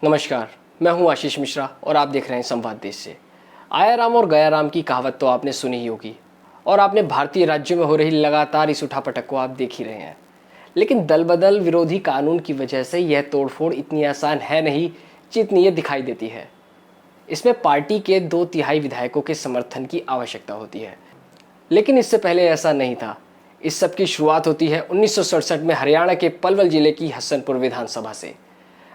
नमस्कार, मैं हूं आशीष मिश्रा और आप देख रहे हैं संवाद देश से। आया राम और गया राम की कहावत तो आपने सुनी ही होगी और आपने भारतीय राज्यों में हो रही लगातार इस उठापटक को आप देख ही रहे हैं। लेकिन दल बदल विरोधी कानून की वजह से यह तोड़फोड़ इतनी आसान है नहीं जितनी ये दिखाई देती है। इसमें पार्टी के 2/3 विधायकों के समर्थन की आवश्यकता होती है, लेकिन इससे पहले ऐसा नहीं था। इस सब की शुरुआत होती है 1967 में हरियाणा के पलवल जिले की हसनपुर विधानसभा से।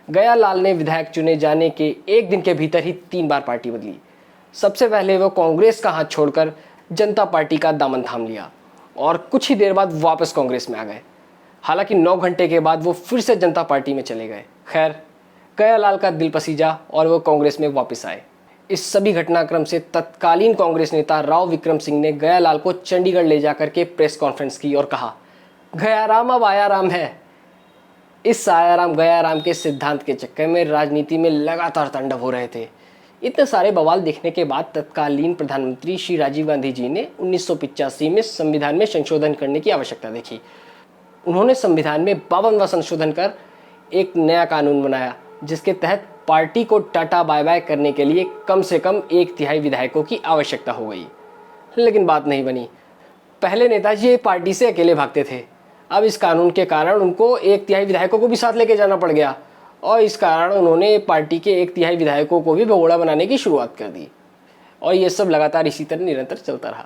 गया लाल ने विधायक चुने जाने के एक दिन के भीतर ही 3 बार पार्टी बदली। सबसे पहले वो कांग्रेस का हाथ छोड़कर जनता पार्टी का दामन थाम लिया और कुछ ही देर बाद वापस कांग्रेस में आ गए। हालांकि 9 घंटे के बाद वो फिर से जनता पार्टी में चले गए। खैर, गया लाल का दिल पसीजा और वो कांग्रेस में वापस आए। इस सभी घटनाक्रम से तत्कालीन कांग्रेस नेता राव विक्रम सिंह ने गया लाल को चंडीगढ़ ले जाकर के प्रेस कॉन्फ्रेंस की और कहा, गया राम अब आया राम है। इस आया राम गया राम के सिद्धांत के चक्कर में राजनीति में लगातार तांडव हो रहे थे। इतने सारे बवाल देखने के बाद तत्कालीन प्रधानमंत्री श्री राजीव गांधी जी ने 1985 में संविधान में संशोधन करने की आवश्यकता देखी। उन्होंने संविधान में 52वां संशोधन कर एक नया कानून बनाया, जिसके तहत पार्टी को टाटा बाय बाय करने के लिए कम से कम 1/3 विधायकों की आवश्यकता हो गई। लेकिन बात नहीं बनी। पहले नेताजी पार्टी से अकेले भागते थे, अब इस कानून के कारण उनको 1/3 विधायकों को भी साथ लेके जाना पड़ गया और इस कारण उन्होंने पार्टी के 1/3 विधायकों को भी भगोड़ा बनाने की शुरुआत कर दी और ये सब लगातार इसी तरह निरंतर चलता रहा।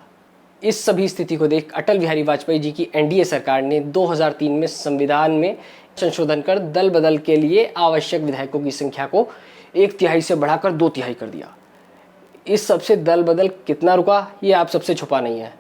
इस सभी स्थिति को देख अटल बिहारी वाजपेयी जी की एनडीए सरकार ने 2003 में संविधान में संशोधन कर दल बदल के लिए आवश्यक विधायकों की संख्या को 1/3 से बढ़ाकर 2/3 कर दिया। इस सबसे दल बदल कितना रुका ये आप सबसे छुपा नहीं है।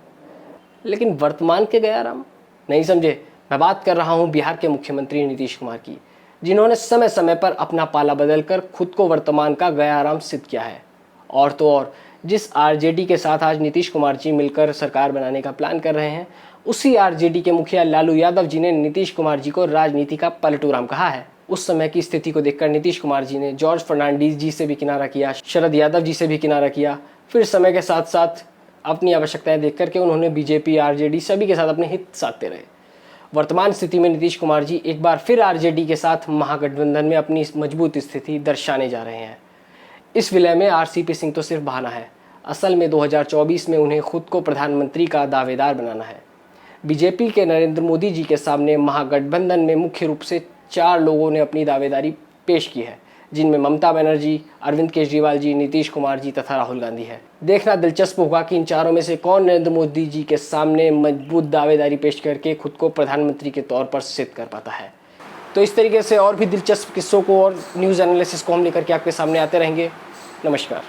लेकिन वर्तमान के गया राम नहीं समझे। मैं बात कर रहा हूं बिहार के मुख्यमंत्री नीतीश कुमार की, जिन्होंने समय समय पर अपना पाला बदलकर खुद को वर्तमान का गया राम सिद्ध किया है। और तो और जिस आरजेडी के साथ आज नीतीश कुमार जी मिलकर सरकार बनाने का प्लान कर रहे हैं, उसी आरजेडी के मुखिया लालू यादव जी ने नीतीश कुमार जी को राजनीति का पलटू राम कहा है। उस समय की स्थिति को देखकर नीतीश कुमार जी ने जॉर्ज फर्नांडीज जी से भी किनारा किया, शरद यादव जी से भी किनारा किया। फिर समय के साथ साथ अपनी आवश्यकताएं देख करके उन्होंने बीजेपी आरजेडी सभी के साथ अपने हित साधते रहे। वर्तमान स्थिति में नीतीश कुमार जी एक बार फिर आरजेडी के साथ महागठबंधन में अपनी मजबूत स्थिति दर्शाने जा रहे हैं। इस विलय में आरसीपी सिंह तो सिर्फ बहाना है। असल में 2024 में उन्हें खुद को प्रधानमंत्री का दावेदार बनाना है। बीजेपी के नरेंद्र मोदी जी के सामने महागठबंधन में मुख्य रूप से 4 लोगों ने अपनी दावेदारी पेश की है, जिनमें ममता बनर्जी, अरविंद केजरीवाल जी, नीतीश कुमार जी तथा राहुल गांधी है। देखना दिलचस्प होगा कि इन चारों में से कौन नरेंद्र मोदी जी के सामने मजबूत दावेदारी पेश करके खुद को प्रधानमंत्री के तौर पर सिद्ध कर पाता है। तो इस तरीके से और भी दिलचस्प किस्सों को और न्यूज़ एनालिसिस को हम लेकर के आपके सामने आते रहेंगे। नमस्कार।